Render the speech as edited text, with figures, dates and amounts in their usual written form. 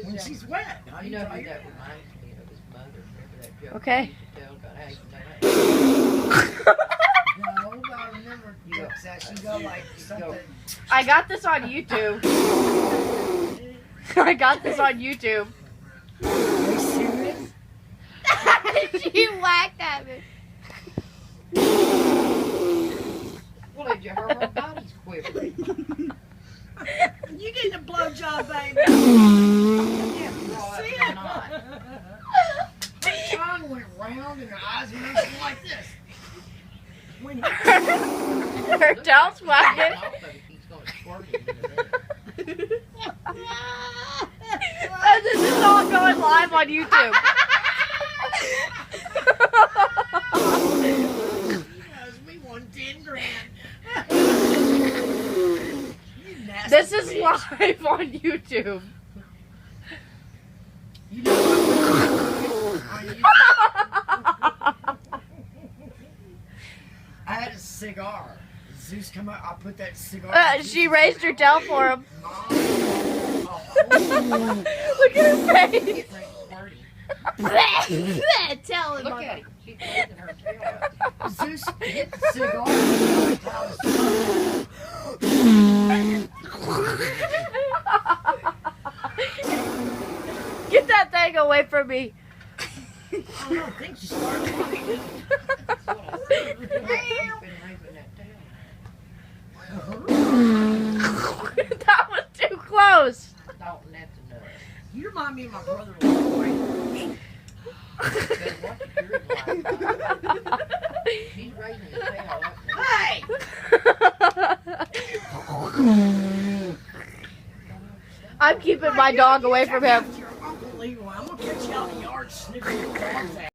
when she's wet. You know who that reminds me of? His mother. Remember that joke Okay. he used to tell about how you know No, but I remember jokes that she go like something. I got this on YouTube. I got this on YouTube. Are you serious? She whacked at me. Well, did you hear her body's quivering? You getting a blowjob, baby? Yeah, right, See or it? not. Her tongue went round and her eyes went open like this. When he Her tail's wagging. Off of it, he's going to squirt it into there. And this is all going live on YouTube. knows we won 10 grand. You nasty This is bitch. live on YouTube. You know what? I had a cigar. Zeus come out. I put that cigar. She raised her tail for him. Mom, Look at her face. Get ready to squirt him. Tell him. Look at him. She's raising her tail up. Zeus hit the cigar. Get that thing away from me. I don't think she started. That's what I said. You've been raising that tail. That was too close. Dalton, that's enough. You remind me of my brother. Better watch your life. He's raising his tail up now. Hey! I'm keeping my dog away from him. You're unbelievable. I'm gonna catch you out in the yard sniffing your dog's ass.